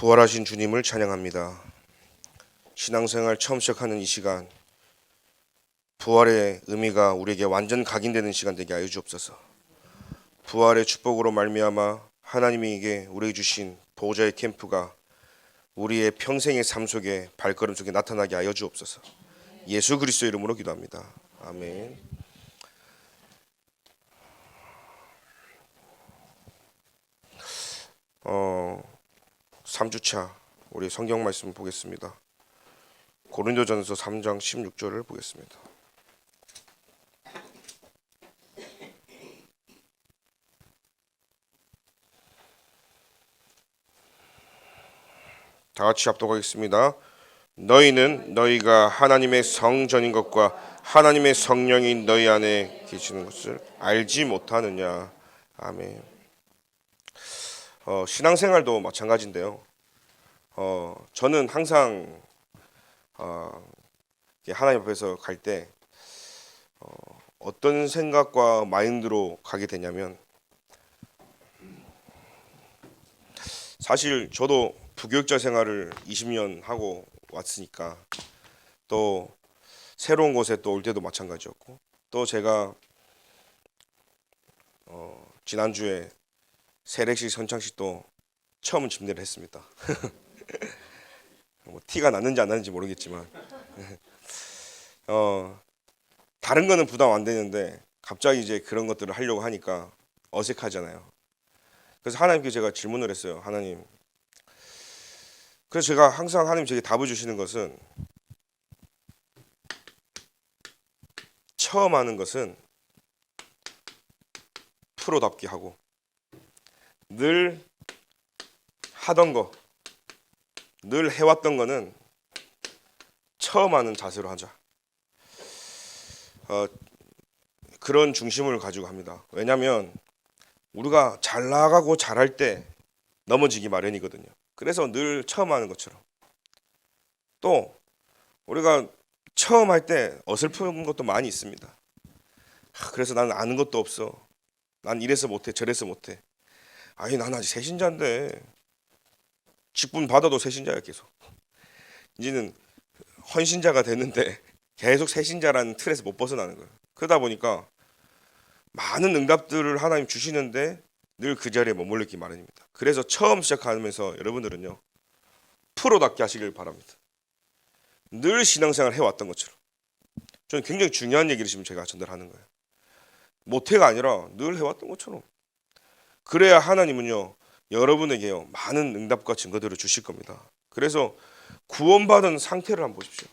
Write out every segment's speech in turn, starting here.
부활하신 주님을 찬양합니다. 신앙생활 처음 시작하는 이 시간, 부활의 의미가 우리에게 완전 각인되는 시간 되게 하여 주옵소서. 부활의 축복으로 말미암아 하나님에게 우리에게 주신 보호자의 캠프가 우리의 평생의 삶 속에 발걸음 속에 나타나게 하여 주옵소서. 예수 그리스도 이름으로 기도합니다. 아멘. 3주차 우리 성경 말씀 보겠습니다. 고린도전서 3장 16절을 보겠습니다. 다 같이 합독하겠습니다. 너희는 너희가 하나님의 성전인 것과 하나님의 성령이 너희 안에 계시는 것을 알지 못하느냐. 아멘. 신앙생활도 마찬가지인데요. 저는 항상 하나님 앞에서 갈 때 어떤 생각과 마인드로 가게 되냐면, 사실 저도 부교육자 생활을 20년 하고 왔으니까 또 새로운 곳에 또 올 때도 마찬가지였고, 또 제가 지난주에 세례식 선창식도 처음 집례를 했습니다. 뭐 티가 났는지 안 났는지 모르겠지만 다른 거는 부담 안 되는데 갑자기 이제 그런 것들을 하려고 하니까 어색하잖아요. 그래서 하나님께 제가 질문을 했어요. 하나님, 그래서 제가 항상 하나님 제게 답을 주시는 것은, 처음 하는 것은 프로답게 하고, 늘 하던 거, 늘 해왔던 거는 처음 하는 자세로 하자. 그런 중심을 가지고 합니다. 왜냐하면 우리가 잘 나가고 잘할 때 넘어지기 마련이거든요. 그래서 늘 처음 하는 것처럼, 또 우리가 처음 할 때 어설픈 것도 많이 있습니다. 그래서 나는 아는 것도 없어, 난 이래서 못해 저래서 못해. 아니, 난 아직 새신자인데, 직분 받아도 새신자야. 계속 이제는 헌신자가 됐는데 계속 새신자라는 틀에서 못 벗어나는 거예요. 그러다 보니까 많은 응답들을 하나님 주시는데 늘 그 자리에 머물렀기 마련입니다. 그래서 처음 시작하면서 여러분들은요, 프로답게 하시길 바랍니다. 늘 신앙생활 해왔던 것처럼. 저는 굉장히 중요한 얘기를 지금 제가 전달하는 거예요. 못해가 아니라 늘 해왔던 것처럼. 그래야 하나님은요, 여러분에게요 많은 응답과 증거들을 주실 겁니다. 그래서 구원받은 상태를 한번 보십시오.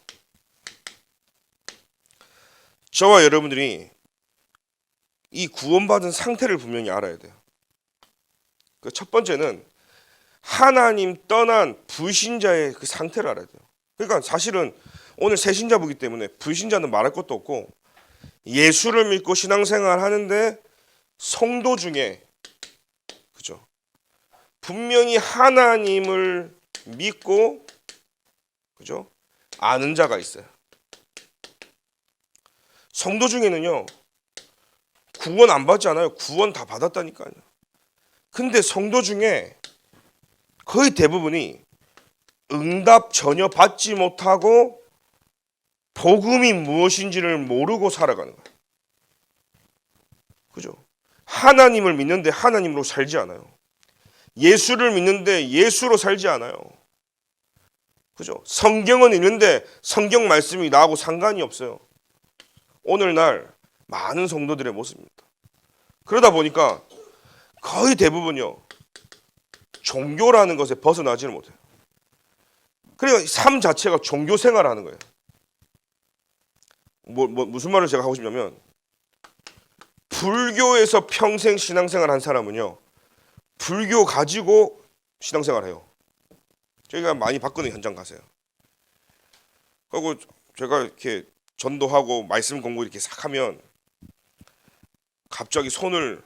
저와 여러분들이 이 구원받은 상태를 분명히 알아야 돼요. 그 첫 번째는 하나님 떠난 불신자의 그 상태를 알아야 돼요. 그러니까 사실은 오늘 새신자부기 때문에 불신자는 말할 것도 없고, 예수를 믿고 신앙생활 하는데 성도 중에, 그죠, 분명히 하나님을 믿고, 그죠, 아는 자가 있어요. 성도 중에는요, 구원 안 받지 않아요. 구원 다 받았다니까요. 근데 성도 중에 거의 대부분이 응답 전혀 받지 못하고 복음이 무엇인지를 모르고 살아가는 거예요. 그죠? 하나님을 믿는데 하나님으로 살지 않아요. 예수를 믿는데 예수로 살지 않아요. 그죠? 성경은 읽는데 성경 말씀이 나하고 상관이 없어요. 오늘날 많은 성도들의 모습입니다. 그러다 보니까 거의 대부분요, 종교라는 것에 벗어나지를 못해요. 그러니까 삶 자체가 종교 생활하는 거예요. 무슨 말을 제가 하고 싶냐면, 불교에서 평생 신앙생활 한 사람은요, 불교 가지고 신앙생활 해요. 저희가 많이 봤거든요. 현장 가세요. 그리고 제가 이렇게 전도하고 말씀 공부 이렇게 싹 하면 갑자기 손을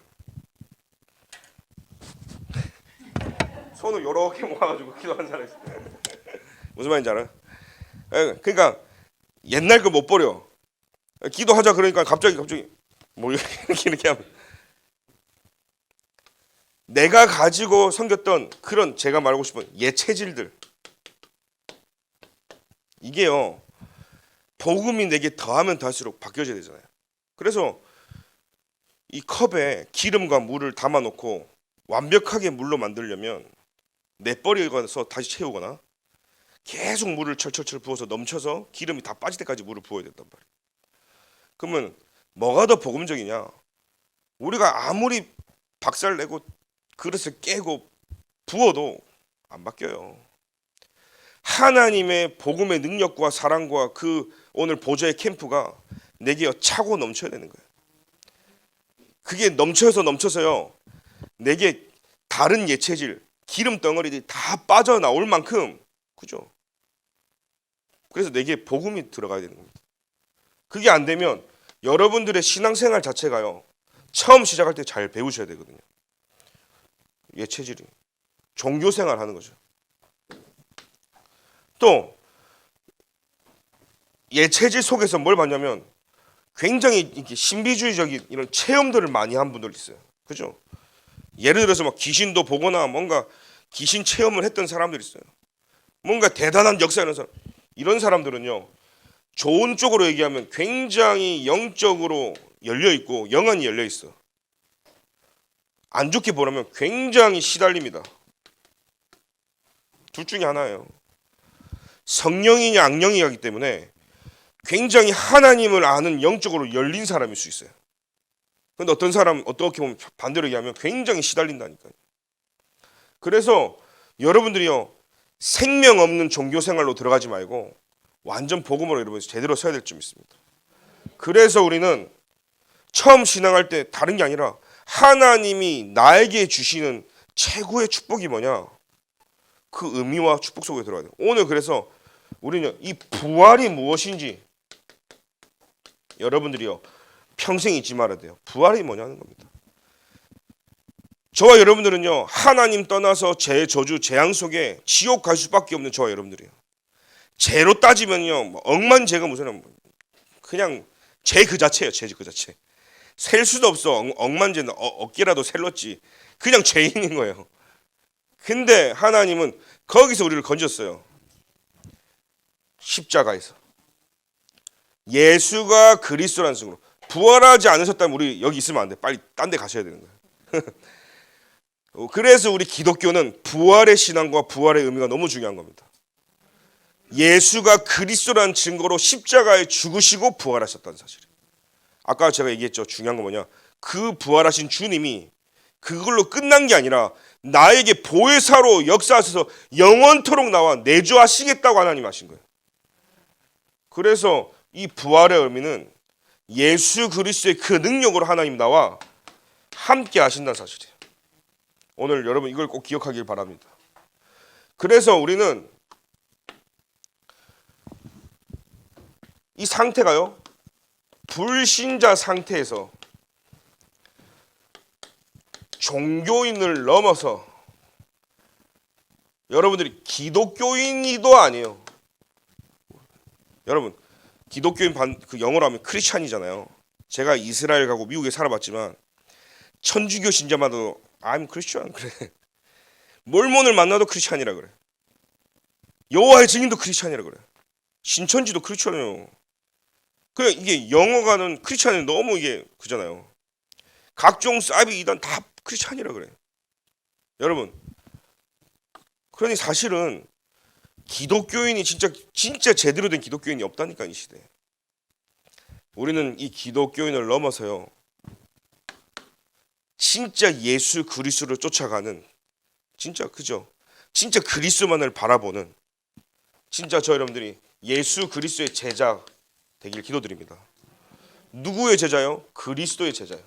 여러 개 모아가지고 기도하는 사람이 있어요. 무슨 말인지 알아요? 그러니까 옛날 거 못 버려. 기도하자 그러니까 갑자기 뭐 이렇게 하면, 내가 가지고 섬겼던 그런 제가 말하고 싶은 예체질들, 이게요 복음이 내게 더하면 더할수록 바뀌어져야 되잖아요. 그래서 이 컵에 기름과 물을 담아놓고 완벽하게 물로 만들려면 넷버리에 가서 다시 채우거나 계속 물을 철철철 부어서 넘쳐서 기름이 다 빠질 때까지 물을 부어야 된단 말이에요. 그러면 뭐가 더 복음적이냐? 우리가 아무리 박살내고 그릇을 깨고 부어도 안 바뀌어요. 하나님의 복음의 능력과 사랑과 그 오늘 보좌의 캠프가 내게 차고 넘쳐야 되는 거예요. 그게 넘쳐서요 내게 다른 예체질, 기름 덩어리들이 다 빠져나올 만큼, 그죠? 그래서 내게 복음이 들어가야 되는 겁니다. 그게 안 되면 여러분들의 신앙생활 자체가요 처음 시작할 때 잘 배우셔야 되거든요. 예체질이 종교생활 하는 거죠. 또 예체질 속에서 뭘 봤냐면 굉장히 이렇게 신비주의적인 이런 체험들을 많이 한 분들 있어요. 그죠? 예를 들어서 막 귀신도 보거나 뭔가 귀신 체험을 했던 사람들이 있어요. 뭔가 대단한 역사 이런 사람. 이런 사람들은요 좋은 쪽으로 얘기하면 굉장히 영적으로 열려 있고 영안이 열려 있어. 안 좋게 보라면 굉장히 시달립니다. 둘 중에 하나예요. 성령이냐 악령이냐기 때문에 굉장히 하나님을 아는 영적으로 열린 사람일 수 있어요. 그런데 어떤 사람 어떻게 보면 반대로 얘기하면 굉장히 시달린다니까요. 그래서 여러분들이요 생명 없는 종교 생활로 들어가지 말고 완전 복음으로 여러분 제대로 서야 될 점 있습니다. 그래서 우리는 처음 신앙할 때 다른 게 아니라 하나님이 나에게 주시는 최고의 축복이 뭐냐? 그 의미와 축복 속에 들어가야 돼요. 오늘 그래서 우리는 이 부활이 무엇인지 여러분들이요 평생 잊지 말아야 돼요. 부활이 뭐냐는 겁니다. 저와 여러분들은요 하나님 떠나서 죄, 저주, 재앙 속에 지옥 갈 수밖에 없는 저와 여러분들이에요. 죄로 따지면요 뭐 억만죄가 무슨 그냥 죄 그 자체예요. 죄 그 자체. 셀 수도 없어. 억만죄는 어깨라도 셀렀지. 그냥 죄인인 거예요. 근데 하나님은 거기서 우리를 건졌어요. 십자가에서. 예수가 그리스도라는 승으로 부활하지 않으셨다면 우리 여기 있으면 안 돼. 빨리 딴 데 가셔야 되는 거예요. 그래서 우리 기독교는 부활의 신앙과 부활의 의미가 너무 중요한 겁니다. 예수가 그리스도라는 증거로 십자가에 죽으시고 부활하셨다는 사실이에요. 아까 제가 얘기했죠. 중요한 건 뭐냐? 그 부활하신 주님이 그걸로 끝난 게 아니라 나에게 보혜사로 역사하셔서 영원토록 나와 내주하시겠다고 하나님 하신 거예요. 그래서 이 부활의 의미는 예수 그리스도의 그 능력으로 하나님 나와 함께 하신다는 사실이에요. 오늘 여러분 이걸 꼭 기억하길 바랍니다. 그래서 우리는 이 상태가요 불신자 상태에서 종교인을 넘어서 여러분들이 기독교인이도 아니에요. 여러분 기독교인 그 영어로 하면 크리스찬이잖아요. 제가 이스라엘 가고 미국에 살아봤지만 천주교 신자마도 I'm Christian 그래. 몰몬을 만나도 크리스찬이라 그래. 여호와의 증인도 크리스찬이라 그래. 신천지도 크리스찬이에요. 그냥 이게 영어가는 크리스찬이 너무 이게 그잖아요. 각종 사이비 이단 다 크리스찬이라 그래. 여러분, 그러니 사실은 기독교인이 진짜 제대로 된 기독교인이 없다니까 이 시대에. 우리는 이 기독교인을 넘어서요. 진짜 예수 그리스도를 쫓아가는 진짜 그죠? 진짜 그리스도만을 바라보는 진짜 저 여러분들이 예수 그리스도의 제자 되길 기도드립니다. 누구의 제자요? 그리스도의 제자요.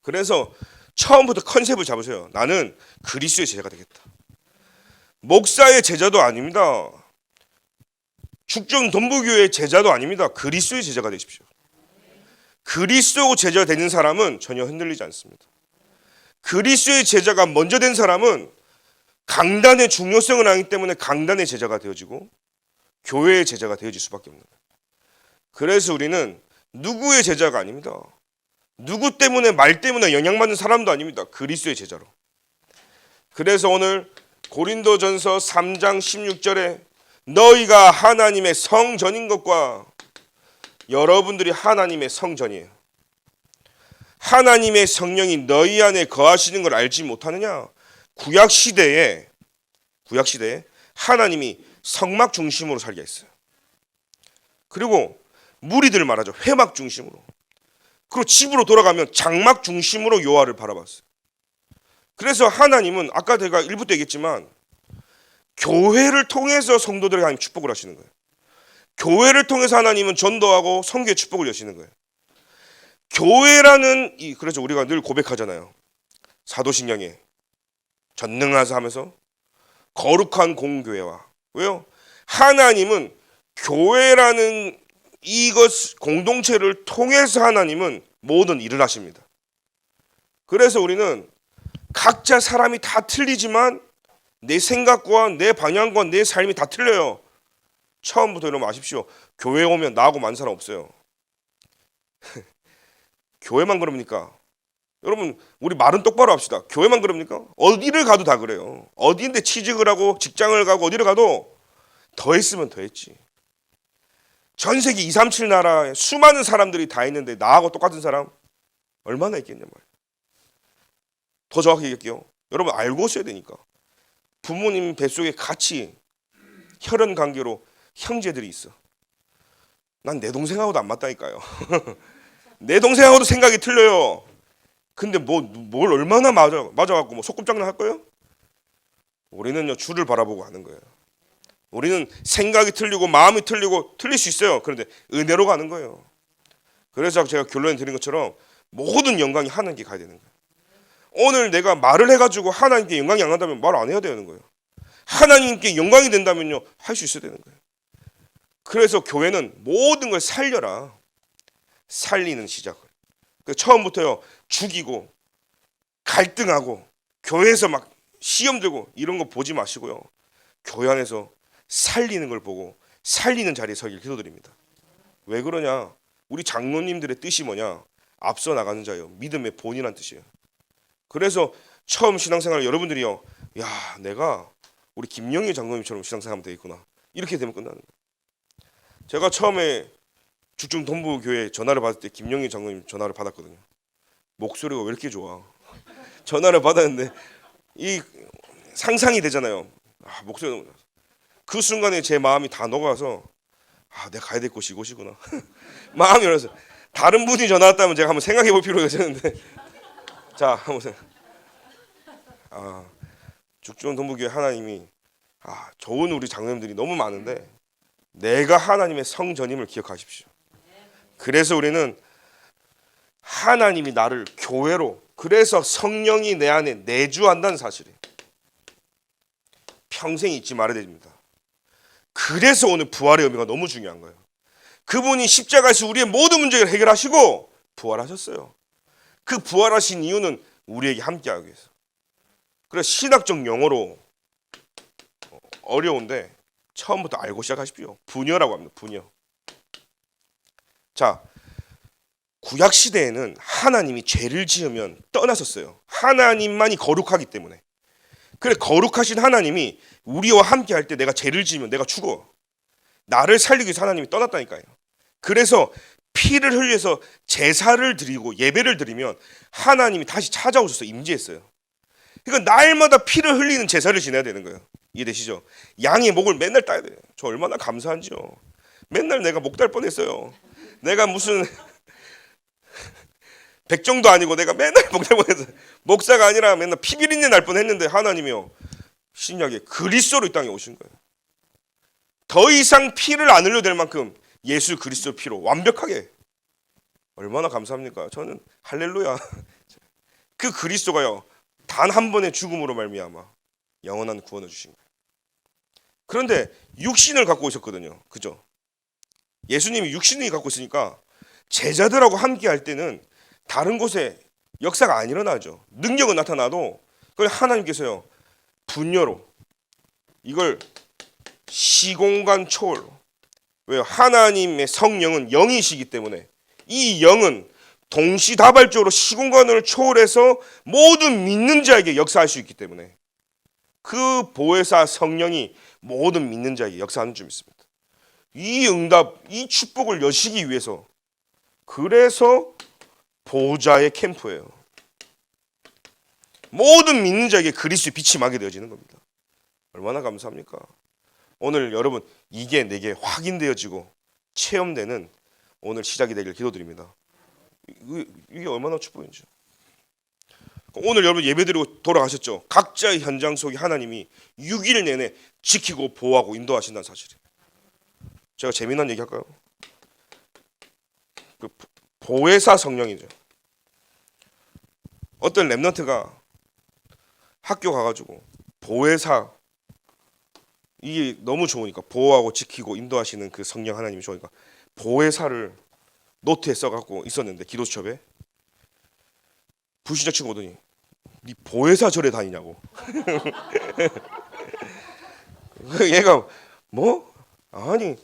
그래서 처음부터 컨셉을 잡으세요. 나는 그리스도의 제자가 되겠다. 목사의 제자도 아닙니다. 축전 돈부교의 제자도 아닙니다. 그리스도의 제자가 되십시오. 그리스도 제자가 되는 사람은 전혀 흔들리지 않습니다. 그리스도의 제자가 먼저 된 사람은 강단의 중요성을 알기 때문에 강단의 제자가 되어지고 교회의 제자가 되어질 수밖에 없는 거예요. 그래서 우리는 누구의 제자가 아닙니다. 누구 때문에 말 때문에 영향받는 사람도 아닙니다. 그리스도의 제자로. 그래서 오늘 고린도전서 3장 16절에 너희가 하나님의 성전인 것과 여러분들이 하나님의 성전이에요. 하나님의 성령이 너희 안에 거하시는 걸 알지 못하느냐? 구약 시대에 하나님이 성막 중심으로 살게 했어요. 그리고 무리들 말하죠. 회막 중심으로. 그리고 집으로 돌아가면 장막 중심으로 여호와를 바라봤어요. 그래서 하나님은 아까 제가 1부 때 얘기했지만 교회를 통해서 성도들에게 하나님 축복을 하시는 거예요. 교회를 통해서 하나님은 전도하고 선교의 축복을 여시는 거예요. 교회라는 그래서 우리가 늘 고백하잖아요. 사도신경에 전능하사 하면서 거룩한 공교회와 왜요? 하나님은 교회라는 이것 공동체를 통해서 하나님은 모든 일을 하십니다. 그래서 우리는 각자 사람이 다 틀리지만 내 생각과 내 방향과 내 삶이 다 틀려요. 처음부터 여러분 아십시오. 교회 오면 나하고 많은 사람 없어요. 교회만 그럽니까? 여러분 우리 말은 똑바로 합시다. 교회만 그럽니까? 어디를 가도 다 그래요. 어디인데 취직을 하고 직장을 가고 어디를 가도 더 했으면 더 했지. 전 세계 237 나라에 수많은 사람들이 다 있는데 나하고 똑같은 사람 얼마나 있겠냐 말이에요. 더 정확히 얘기할게요. 여러분 알고 있어야 되니까. 부모님 뱃속에 같이 혈연 관계로 형제들이 있어. 난 내 동생하고도 안 맞다니까요. 내 동생하고도 생각이 틀려요. 근데 뭘 얼마나 맞아갖고 뭐 소꿉장난 할 거예요? 우리는요 주를 바라보고 하는 거예요. 우리는 생각이 틀리고 마음이 틀리고 틀릴 수 있어요. 그런데 은혜로 가는 거예요. 그래서 제가 결론에 드린 것처럼 모든 영광이 하나님께 가야 되는 거예요. 오늘 내가 말을 해가지고 하나님께 영광이 안 간다면 말 안 해야 되는 거예요. 하나님께 영광이 된다면요 할 수 있어야 되는 거예요. 그래서 교회는 모든 걸 살려라. 살리는 시작을. 처음부터요 죽이고 갈등하고 교회에서 막 시험 들고 이런 거 보지 마시고요. 교회 안에서 살리는 걸 보고 살리는 자리에 서길 기도드립니다. 왜 그러냐? 우리 장로님들의 뜻이 뭐냐? 앞서 나가는 자요. 믿음의 본이란 뜻이에요. 그래서 처음 신앙생활 여러분들이요. 야 내가 우리 김영희 장로님처럼 신앙생활하면 되겠구나. 이렇게 되면 끝나는 거예요. 제가 처음에 죽중 동부교회 전화를 받을 때 김영희 장로님 전화를 받았거든요. 목소리가 왜 이렇게 좋아? 전화를 받았는데 이 상상이 되잖아요. 목소리가 너무 좋아. 그 순간에 제 마음이 다 녹아서 내가 가야 될 곳이 이곳이구나. 마음이 열어서 다른 분이 전화 왔다면 제가 한번 생각해 볼 필요가 있었는데 자 한번 생각. 죽중 동부교회 하나님이 좋은 우리 장로님들이 너무 많은데 내가 하나님의 성전임을 기억하십시오. 그래서 우리는 하나님이 나를 교회로 그래서 성령이 내 안에 내주한다는 사실이 평생 잊지 말아야 됩니다. 그래서 오늘 부활의 의미가 너무 중요한 거예요. 그분이 십자가에서 우리의 모든 문제를 해결하시고 부활하셨어요. 그 부활하신 이유는 우리에게 함께하기 위해서. 그래서 신학적 용어로 어려운데 처음부터 알고 시작하십시오. 부녀라고 합니다. 부녀. 자, 구약 시대에는 하나님이 죄를 지으면 떠나셨어요. 하나님만이 거룩하기 때문에. 그래 거룩하신 하나님이 우리와 함께 할 때 내가 죄를 지으면 내가 죽어. 나를 살리기 위해서 하나님이 떠났다니까요. 그래서 피를 흘려서 제사를 드리고 예배를 드리면 하나님이 다시 찾아오셔서 임재했어요. 그러니까 날마다 피를 흘리는 제사를 지내야 되는 거예요. 이해되시죠? 양의 목을 맨날 따야 돼요. 저 얼마나 감사한지요. 맨날 내가 목 딸 뻔했어요. 내가 무슨 백정도 아니고 내가 맨날 목 딸 뻔했어요. 목사가 아니라 맨날 피비린내 날 뻔했는데 하나님이요 신약에 그리스도로 이 땅에 오신 거예요. 더 이상 피를 안 흘려도 될 만큼 예수 그리스도 피로 완벽하게. 얼마나 감사합니까? 저는 할렐루야. 그 그리스도가요 단 한 번의 죽음으로 말미암아 영원한 구원을 주신 거예요. 그런데 육신을 갖고 오셨거든요. 그죠? 예수님이 육신을 갖고 있으니까 제자들하고 함께 할 때는 다른 곳에 역사가 안 일어나죠. 능력은 나타나도 그걸 하나님께서요 분녀로 이걸 시공간 초월로. 왜요? 하나님의 성령은 영이시기 때문에 이 영은 동시다발적으로 시공간을 초월해서 모든 믿는 자에게 역사할 수 있기 때문에 그 보혜사 성령이 모든 믿는 자에게 역사하는 줄 믿습니다. 이 응답, 이 축복을 여시기 위해서, 그래서 보좌의 캠프예요. 모든 믿는 자에게 그리스도의 빛이 임하게 되어지는 겁니다. 얼마나 감사합니까? 오늘 여러분 이게 내게 확인되어지고 체험되는 오늘 시작이 되길 기도드립니다. 이게 얼마나 축복인지. 오늘 여러분 예배드리고 돌아가셨죠? 각자의 현장 속에 하나님이 6일 내내 지키고 보호하고 인도하신다는 사실이에요. 제가 재미난 얘기 할까요? 그 보혜사 성령이죠. 어떤 랩런트가 학교 가가지고 보혜사, 이게 너무 좋으니까, 보호하고 지키고 인도하시는 그 성령 하나님이 좋으니까 보혜사를 노트에 써갖고 있었는데, 기도수첩에 불신자 친구 오더니 네 보혜사 절에 다니냐고. 얘가 뭐? 아니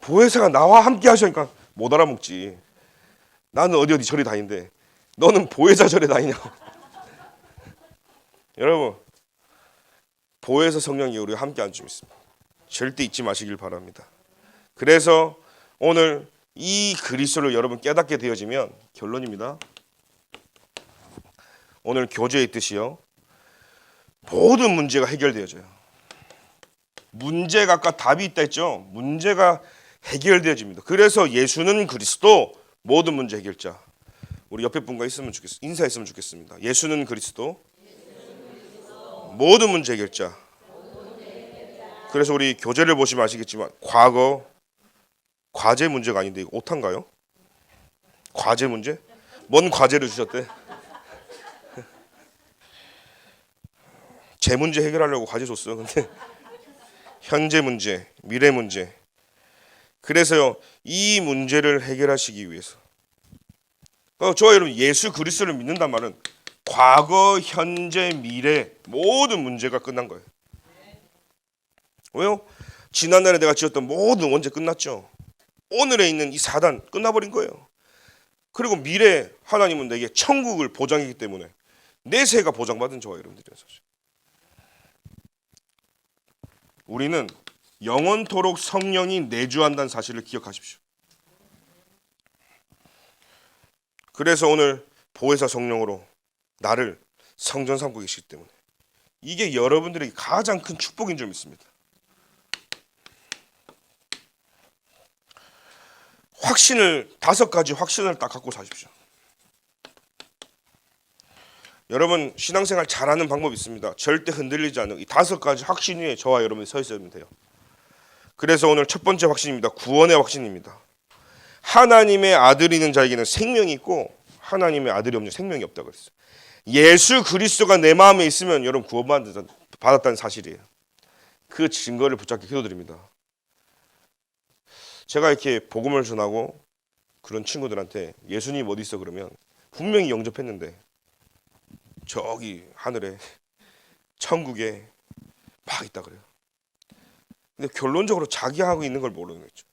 보혜사가 나와 함께 하시니까 못 알아먹지. 나는 어디 절에 다니는데 너는 보혜사 절에 다니냐고. 여러분 보혜사 성령이 우리와 함께 한 줄 믿습니다. 절대 잊지 마시길 바랍니다. 그래서 오늘 이 그리스도를 여러분 깨닫게 되어지면 결론입니다. 오늘 교제의 뜻이요, 모든 문제가 해결되어져요. 문제가 아까 답이 있다 했죠. 문제가 해결되어집니다. 그래서 예수는 그리스도, 모든 문제 해결자. 우리 옆에 분과 있으면 좋겠습니다. 인사했으면 좋겠습니다. 예수는 그리스도, 모든 문제 해결자. 그래서 우리 교재를 보시면 아시겠지만 과거 과제 문제가 아닌데 이거 오타인가요? 과제 문제? 뭔 과제를 주셨대? 제 문제 해결하려고 과제 줬어요. 근데 현재 문제, 미래 문제. 그래서요, 이 문제를 해결하시기 위해서, 저와 여러분 예수 그리스도를 믿는단 말은 과거, 현재, 미래 모든 문제가 끝난 거예요. 왜요? 지난날에 내가 지었던 모든 원죄 끝났죠. 오늘에 있는 이 사단 끝나버린 거예요. 그리고 미래 하나님은 내게 천국을 보장했기 때문에 내세가 보장받은 저와 여러분들이에요. 사실 우리는 영원토록 성령이 내주한다는 사실을 기억하십시오. 그래서 오늘 보혜사 성령으로 나를 성전 삼고 계시기 때문에 이게 여러분들에게 가장 큰 축복인 줄 믿습니다. 확신을, 5가지 확신을 딱 갖고 사십시오. 여러분 신앙생활 잘하는 방법이 있습니다. 절대 흔들리지 않는 이 5가지 확신 위에 저와 여러분이 서 있으면 돼요. 그래서 오늘 첫 번째 확신입니다. 구원의 확신입니다. 하나님의 아들이 있는 자에게는 생명이 있고 하나님의 아들이 없는 생명이 없다고 그랬어요. 예수 그리스도가 내 마음에 있으면 여러분 구원받았다는 사실이에요. 그 증거를 붙잡게 기도드립니다. 제가 이렇게 복음을 전하고 그런 친구들한테 예수님 어디 있어 그러면 분명히 영접했는데 저기 하늘에 천국에 막 있다 그래요. 근데 결론적으로 자기 하고 있는 걸 모르는 거죠.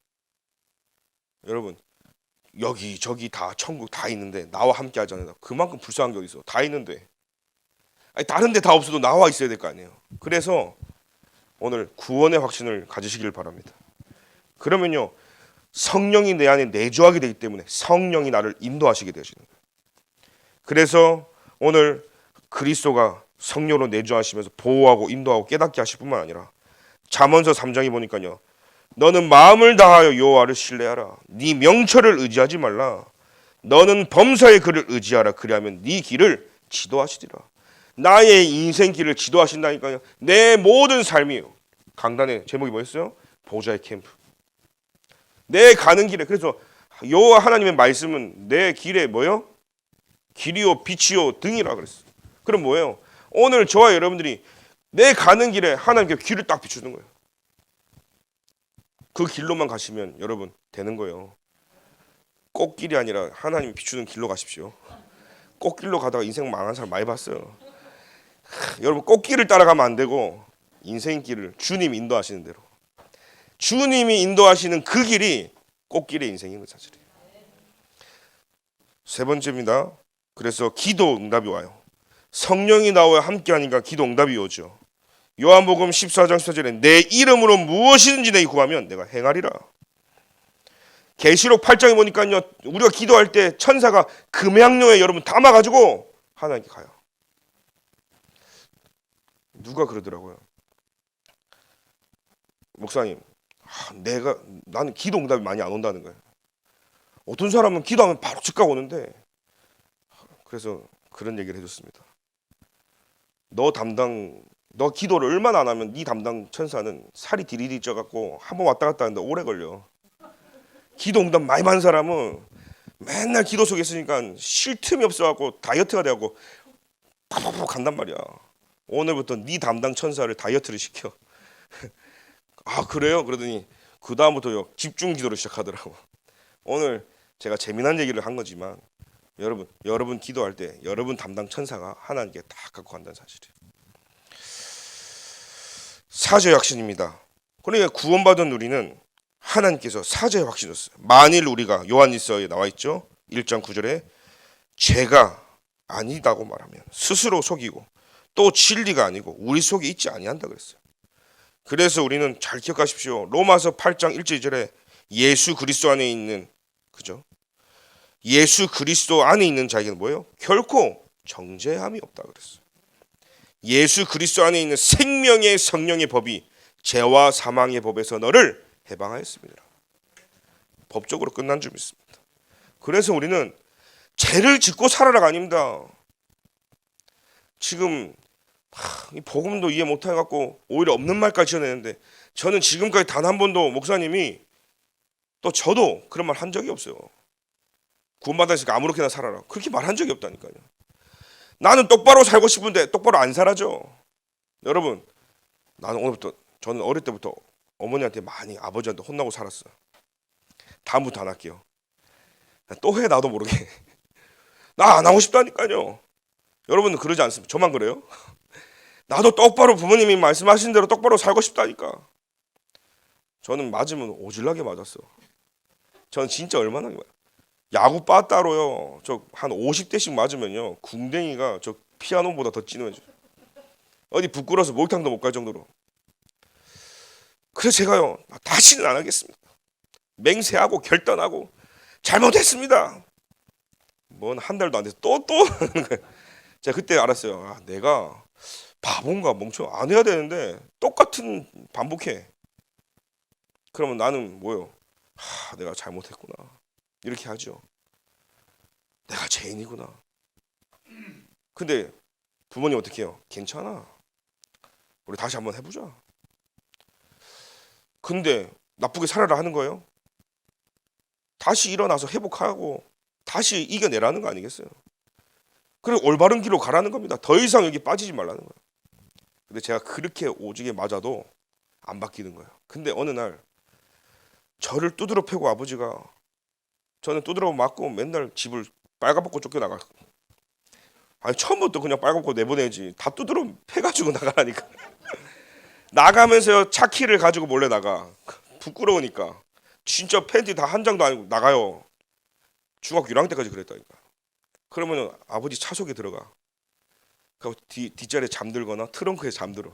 여러분 여기 저기 다 천국 다 있는데 나와 함께 하잖아요. 그만큼 불쌍한 게 어디 있어. 다 있는데, 아니 다른 데 다 없어도 나와 있어야 될 거 아니에요. 그래서 오늘 구원의 확신을 가지시길 바랍니다. 그러면요 성령이 내 안에 내주하게 되기 때문에 성령이 나를 인도하시게 되시는 거예요. 그래서 오늘 그리스도가 성령으로 내주하시면서 보호하고 인도하고 깨닫게 하실 뿐만 아니라 잠언서 3장에 보니까요, 너는 마음을 다하여 여호와를 신뢰하라. 네 명철을 의지하지 말라. 너는 범사의 그를 의지하라. 그리하면 네 길을 지도하시리라. 나의 인생 길을 지도하신다니까요. 내 모든 삶이요. 강단의 제목이 뭐였어요? 보좌의 캠프. 내 가는 길에, 그래서 여호와 하나님의 말씀은 내 길에 뭐요? 길이요 빛이요 등이라 그랬어요. 그럼 뭐예요? 오늘 저와 여러분들이 내 가는 길에 하나님께 길을 딱 비추는 거예요. 그 길로만 가시면 여러분 되는 거예요. 꽃길이 아니라 하나님 비추는 길로 가십시오. 꽃길로 가다가 인생 망한 사람 많이 봤어요. 여러분 꽃길을 따라가면 안 되고 인생길을 주님이 인도하시는 대로, 주님이 인도하시는 그 길이 꽃길의 인생인 거 사실이에요. 세 번째입니다. 그래서 기도 응답이 와요. 성령이 나와 함께하니까 기도 응답이 오죠. 요한복음 14장 14절에 내 이름으로 무엇이든지 내게 구하면 내가 행하리라. 계시록 8장에 보니까요, 우리가 기도할 때 천사가 금양료에 여러분 담아가지고 하나님께 가요. 누가 그러더라고요. 목사님, 나는 기도 응답이 많이 안 온다는 거예요. 어떤 사람은 기도하면 바로 즉각 오는데, 그래서 그런 얘기를 해줬습니다. 너 기도를 얼마나 안 하면 네 담당 천사는 살이 디리디 쪄갖고 한 번 왔다 갔다 하는데 오래 걸려. 기도 응답 많이 받는 사람은 맨날 기도 속에 있으니까 쉴 틈이 없어갖고 다이어트가 돼갖고 팍팍팍 간단 말이야. 오늘부터 네 담당 천사를 다이어트를 시켜. 아 그래요? 그러더니 그 다음부터 집중 기도를 시작하더라고. 오늘 제가 재미난 얘기를 한 거지만 여러분 기도할 때 여러분 담당 천사가 하나님께 다 갖고 간다는 사실이에요. 사죄 확신입니다. 그러니까 구원받은 우리는 하나님께서 사죄 확신 줬어요. 만일 우리가 요한일서에 나와 있죠. 1장 9절에 죄가 아니다고 말하면 스스로 속이고 또 진리가 아니고 우리 속에 있지 아니한다 그랬어요. 그래서 우리는 잘 기억하십시오. 로마서 8장 1절 2절에 예수 그리스도 안에 있는 그죠? 예수 그리스도 안에 있는 자에게는 뭐예요? 결코 정죄함이 없다 그랬어요. 예수 그리스도 안에 있는 생명의 성령의 법이 죄와 사망의 법에서 너를 해방하였습니다. 법적으로 끝난 줄 믿습니다. 그래서 우리는 죄를 짓고 살아라가 아닙니다. 지금 이 복음도 이해 못해갖고 오히려 없는 말까지 지어내는데 저는 지금까지 단 한 번도 목사님이 또 저도 그런 말 한 적이 없어요. 구원받았으니까 아무렇게나 살아라 그렇게 말한 적이 없다니까요. 나는 똑바로 살고 싶은데 똑바로 안 살아죠. 여러분 나는 오늘부터 저는 어릴 때부터 어머니한테 많이 아버지한테 혼나고 살았어요. 다음부터 안 할게요. 또 해 나도 모르게. 나 안 하고 싶다니까요. 여러분은 그러지 않습니까? 저만 그래요? 나도 똑바로 부모님이 말씀하신 대로 똑바로 살고 싶다니까. 저는 맞으면 오질나게 맞았어. 저는 진짜 얼마나 야구 빠따로요. 저 한 50대씩 맞으면요. 궁뎅이가 저 피아노보다 더 찌는해져. 어디 부끄러워서 목욕탕도 못 갈 정도로. 그래서 제가요. 다시는 안 하겠습니다. 맹세하고 결단하고 잘못했습니다. 뭔 한 달도 안 돼서 또 제가 그때 알았어요. 아, 내가 바본가 멍청 안 해야 되는데 똑같은 반복해. 그러면 나는 뭐요? 내가 잘못했구나. 이렇게 하죠. 내가 죄인이구나. 근데 부모님 어떻게 해요? 괜찮아. 우리 다시 한번 해보자. 근데 나쁘게 살아라 하는 거예요? 다시 일어나서 회복하고 다시 이겨내라는 거 아니겠어요? 그리고 올바른 길로 가라는 겁니다. 더 이상 여기 빠지지 말라는 거예요. 근데 제가 그렇게 오지게 맞아도 안 바뀌는 거예요. 근데 어느 날 저를 두드러 패고 아버지가 저는 두드러 맞고 맨날 집을 빨가벗고 쫓겨나가. 아니 처음부터 그냥 빨가벗고 내보내지. 다 두드러 패가지고 나가라니까. 나가면서요 차키를 가지고 몰래 나가. 부끄러우니까. 진짜 팬티 다 한 장도 아니고 나가요. 중학교 1학년 때까지 그랬다니까. 그러면 아버지 차 속에 들어가. 그 뒷자리에 잠들거나 트렁크에 잠들어.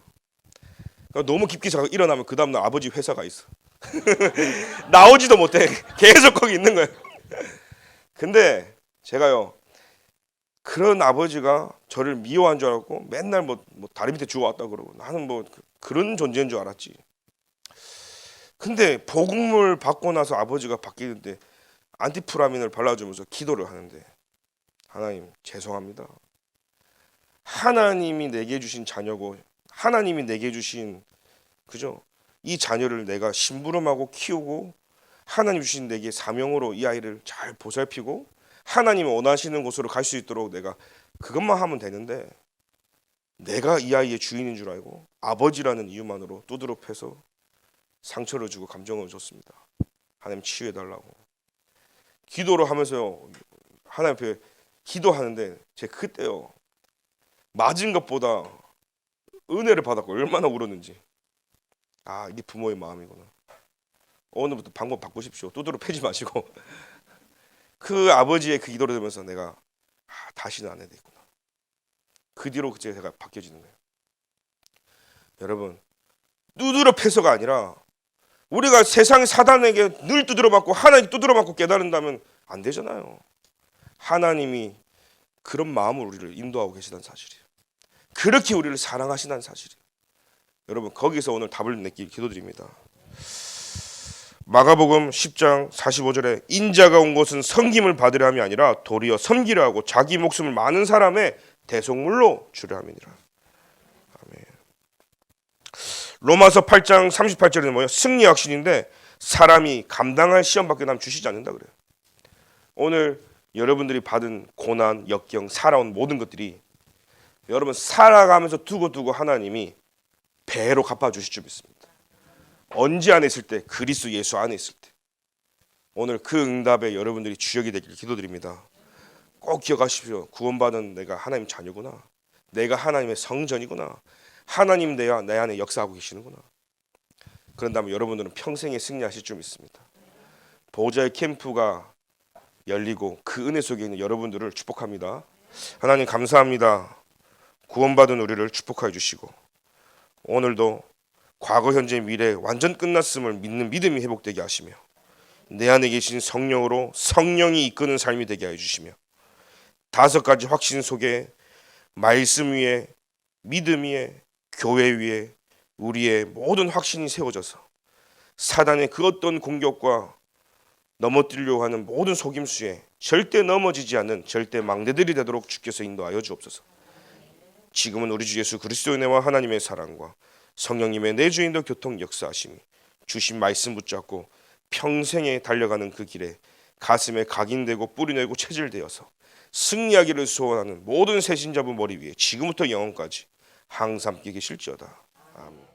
너무 깊게 자고 일어나면 그 다음날 아버지 회사가 있어. 나오지도 못해. 계속 거기 있는 거예요. 근데 제가요 그런 아버지가 저를 미워한 줄 알았고 맨날 뭐 다리 밑에 주워왔다 그러고 나는 뭐 그런 존재인 줄 알았지. 근데 복음을 받고 나서 아버지가 바뀌는데 안티프라민을 발라주면서 기도를 하는데 하나님 죄송합니다. 하나님이 내게 주신 자녀고 하나님이 내게 주신 그죠? 이 자녀를 내가 심부름하고 키우고 하나님 주신 내게 사명으로 이 아이를 잘 보살피고 하나님이 원하시는 곳으로 갈 수 있도록 내가 그것만 하면 되는데 내가 이 아이의 주인인 줄 알고 아버지라는 이유만으로 두드러 패서 상처를 주고 감정을 줬습니다. 하나님 치유해달라고 기도를 하면서요 하나님 앞에 기도하는데 제가 그때요 맞은 것보다 은혜를 받았고 얼마나 울었는지. 아 이게 부모의 마음이구나. 오늘부터 방법 바꾸십시오. 두드러 패지 마시고 그 아버지의 그 기도를 들으면서 내가 다시는 안 해야 되겠구나. 그 뒤로 제가 바뀌어지는 거예요. 여러분, 두드러 패서가 아니라 우리가 세상 사단에게 늘 두드러 맞고 하나님 두드러 맞고 깨달은다면 안 되잖아요. 하나님이 그런 마음으로 우리를 인도하고 계시다는 사실이에요. 그렇게 우리를 사랑하신다는 사실이에요. 여러분, 거기서 오늘 답을 내길 기도드립니다. 마가복음 10장 45절에 인자가 온 것은 섬김을 받으려 함이 아니라 도리어 섬기려 하고 자기 목숨을 많은 사람의 대속물로 주려 함이니라. 아멘. 로마서 8장 38절에는 뭐예요? 승리 확신인데 사람이 감당할 시험밖에 남 주시지 않는다 그래요. 오늘 여러분들이 받은 고난, 역경, 살아온 모든 것들이 여러분 살아가면서 두고두고 하나님이 배로 갚아주실 줄 믿습니다. 언제 안에 있을 때? 그리스도 예수 안에 있을 때. 오늘 그 응답에 여러분들이 주역이 되길 기도드립니다. 꼭 기억하십시오. 구원받은 내가 하나님 자녀구나. 내가 하나님의 성전이구나. 하나님 내 안에 역사하고 계시는구나. 그런다면 여러분들은 평생에 승리하실 줄 믿습니다. 보좌의 캠프가 열리고 그 은혜 속에 있는 여러분들을 축복합니다. 하나님 감사합니다. 구원받은 우리를 축복하여 주시고 오늘도 과거, 현재, 미래 완전 끝났음을 믿는 믿음이 회복되게 하시며 내 안에 계신 성령으로 성령이 이끄는 삶이 되게 하여 주시며 5가지 확신 속에 말씀 위에 믿음 위에 교회 위에 우리의 모든 확신이 세워져서 사단의 그 어떤 공격과 넘어뜨리려고 하는 모든 속임수에 절대 넘어지지 않는 절대 망대들이 되도록 주께서 인도하여 주옵소서. 지금은 우리 주 예수 그리스도의 은혜와 하나님의 사랑과 성령님의 내주인도 교통 역사하심이 주신 말씀 붙잡고 평생에 달려가는 그 길에 가슴에 각인되고 뿌리내고 체질되어서 승리하기를 소원하는 모든 새신자분 머리 위에 지금부터 영원까지 항상 함께 계실지어다. 아멘.